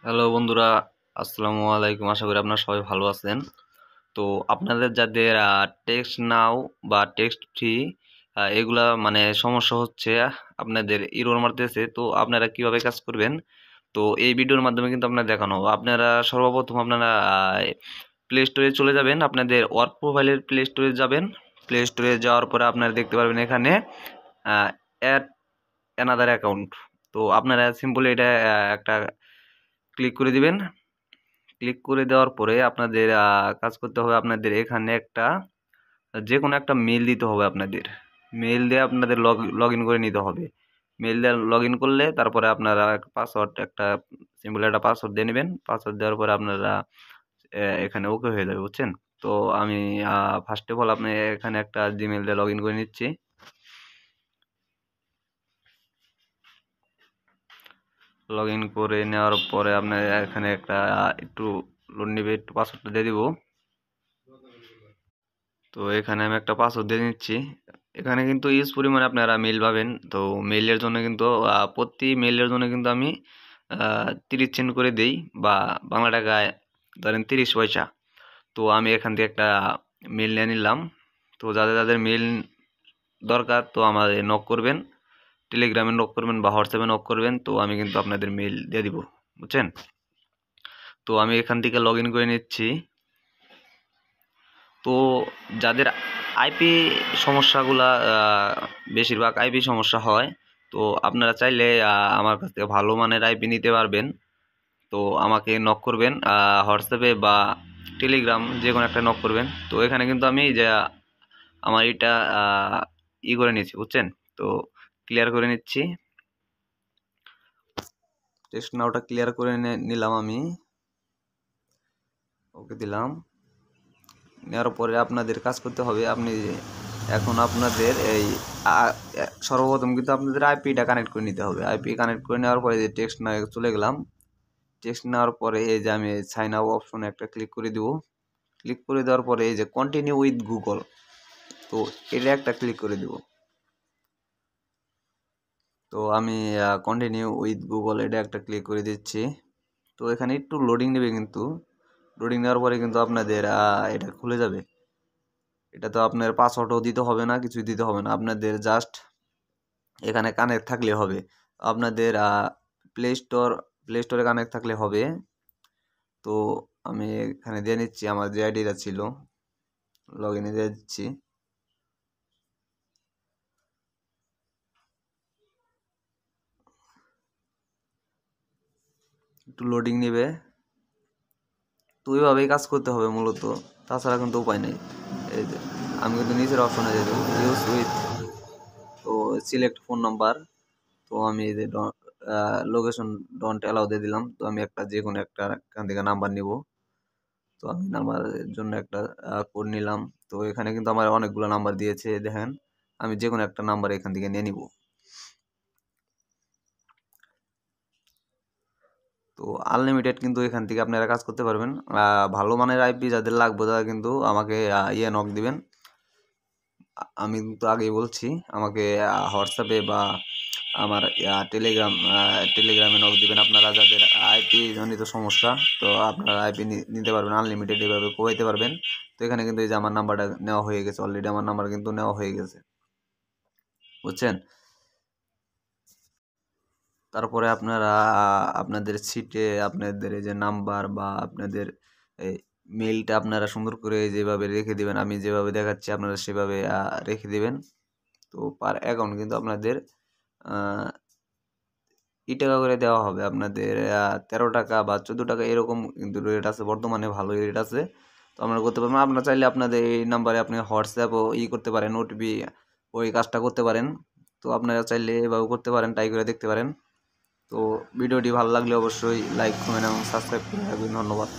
Hello বন্ধুরা, আসসালামু আলাইকুম। আশা করি আপনারা সবাই ভালো আছেন। তো আপনাদের যাদের টেক্সট নাও বা টেক্সট ফ্রি এগুলা মানে সমস্যা হচ্ছে, আপনাদের এরর মারতেছে, তো আপনারা কিভাবে কাজ করবেন? তো এই ভিডিওর মাধ্যমে কিন্তু আপনারা দেখানো হবে। আপনারা সর্বপ্রথম আপনারা প্লে স্টোরে চলে যাবেন, আপনাদের ওয়ার্ক প্রোফাইলের প্লে স্টোরে যাবেন। প্লে স্টোরে যাওয়ার পরে আপনারা দেখতে পারবেন এখানে অ্যাড অ্যানাদার অ্যাকাউন্ট। তো আপনারা সিম্পলি এটা একটা ক্লিক করে দিবেন। ক্লিক করে দেওয়ার পরে আপনাদের কাজ করতে হবে। আপনাদের এখানে একটা যে কোনো একটা মেল দিতে হবে। আপনাদের মেল দিয়ে আপনাদের লগ ইন করে নিতে হবে। মেল দিয়ে লগ ইন করলে তারপরে আপনারা পাসওয়ার্ড একটা সিম্পল একটা পাসওয়ার্ড দিয়ে নেবেন। পাসওয়ার্ড দেওয়ার পরে আপনারা এখানে ওকে হয়ে যাবে, বুঝছেন? তো আমি ফার্স্ট অফ অল আপনি এখানে একটা জিমেল দিয়ে লগ ইন করে নিচ্ছি। লগ ইন করে নেওয়ার পরে আপনার এখানে একটা একটু লোড নেবে, একটু পাসওয়ার্ডটা দিয়ে দিব। তো এখানে আমি একটা পাসওয়ার্ড দিয়ে নিচ্ছি। এখানে কিন্তু ইউজ পরিমাণে আপনারা মেল পাবেন। তো মেইলের জন্য কিন্তু প্রতি মেইলের জন্য কিন্তু আমি 30 সেন্ট করে দেই, বা বাংলা টাকায় ধরেন 30 পয়সা। তো আমি এখান থেকে একটা মেল নিয়ে নিলাম। তো যাদের যাদের মেল দরকার তো আমাদের নক করবেন, টেলিগ্রামে নক করবেন বা হোয়াটসঅ্যাপে নক করবেন। তো আমি কিন্তু আপনাদের মেল দিয়ে দিব, বুঝছেন? তো আমি এখান থেকে লগ ইন করে নিচ্ছি। তো যাদের আইপি সমস্যাগুলা বেশিরভাগ আইপি সমস্যা হয়, তো আপনারা চাইলে আমার কাছ থেকে ভালো মানের আইপি নিতে পারবেন। তো আমাকে নক করবেন হোয়াটসঅ্যাপে বা টেলিগ্রাম, যে কোনো একটা নক করবেন। তো এখানে কিন্তু আমি যে আমার এটা করে নিচ্ছি, বুঝছেন? তো ক্লিয়ার করে নিচ্ছি। টেক্সট নাওটা ক্লিয়ার করে নিলাম আমি, ওকে দিলাম। নেওয়ার পরে আপনাদের কাজ করতে হবে। আপনি এখন আপনাদের এই সর্বপ্রথম কিন্তু আপনাদের আইপিটা কানেক্ট করে নিতে হবে। আইপি কানেক্ট করে নেওয়ার পরে যে টেক্সট না চলে গেলাম। টেক্সট নেওয়ার পরে এই যে আমি সাইন আপ অপশনে একটা ক্লিক করে দিব। ক্লিক করে দেওয়ার পরে এই যে কন্টিনিউ উইথ গুগল, তো এটা একটা ক্লিক করে দিব। তো আমি কন্টিনিউ উইথ গুগল এটা একটা ক্লিক করে দিচ্ছি। তো এখানে একটু লোডিং নেবে, কিন্তু লোডিং নেওয়ার পরে কিন্তু আপনাদের এটা খুলে যাবে। এটা তো আপনার পাসওয়ার্ডও দিতে হবে না, কিছুই দিতে হবে না। আপনাদের জাস্ট এখানে কানেক্ট থাকলে হবে। আপনাদের প্লে স্টোরে কানেক্ট থাকলে হবে। তো আমি এখানে দিয়ে নিচ্ছি আমার যে আইডিটা ছিল, লগ ইনে দিয়ে দিচ্ছি। একটু লোডিং নেবে। তো ওইভাবেই কাজ করতে হবে মূলত, তাছাড়া কিন্তু উপায় নেই। এই যে আমি কিন্তু নিচের অপশনে দিয়ে দেবো ইউজ উইথ, তো সিলেক্ট ফোন নাম্বার। তো আমি এই যে লোকেশন ডন্ট অ্যালাউ দিয়ে দিলাম। তো আমি একটা যে কোনো একটা এখান থেকে নাম্বার নিব। তো আমি নাম্বারের জন্য একটা কোড নিলাম। তো এখানে কিন্তু আমার অনেকগুলো নাম্বার দিয়েছে, দেখেন। আমি যে কোনো একটা নাম্বার এখান থেকে নিয়ে নিব। তো আনলিমিটেড কিন্তু এখান থেকে আপনারা কাজ করতে পারবেন। ভালো মানের আইপি যাদের লাগবে তারা কিন্তু আমাকে নক দিবেন। আমি কিন্তু আগেই বলছি, আমাকে হোয়াটসঅ্যাপে বা আমার টেলিগ্রামে নক দিবেন আপনারা যাদের আইপি জনিত সমস্যা। তো আপনারা আইপি নিতে পারবেন, আনলিমিটেড এভাবে কোয়াইতে পারবেন। তো এখানে কিন্তু এই যে আমার নাম্বারটা নেওয়া হয়ে গেছে, অলরেডি আমার নাম্বার কিন্তু নেওয়া হয়ে গেছে, বুঝছেন? তারপরে আপনারা আপনাদের সিটে আপনাদের এই যে নাম্বার বা আপনাদের এই মেইলটা আপনারা সুন্দর করে যেভাবে রেখে দিবেন, আমি যেভাবে দেখাচ্ছি আপনারা সেভাবে রেখে দিবেন। তো পার অ্যাকাউন্ট কিন্তু আপনাদের টাকা করে দেওয়া হবে। আপনাদের 13 টাকা বা 14 টাকা এরকম কিন্তু রেট আছে, বর্তমানে ভালো রেট আছে। তো আপনারা করতে পারবেন। আপনারা চাইলে আপনাদের এই নাম্বারে আপনি হোয়াটসঅ্যাপও করতে পারেন, ওটিপি ওই কাজটা করতে পারেন। তো আপনারা চাইলে এভাবে করতে পারেন, ট্রাই করে দেখতে পারেন। তো ভিডিওটি ভালো লাগলে অবশ্যই লাইক কমেন্ট এবং সাবস্ক্রাইব করে রাখবেন। ধন্যবাদ।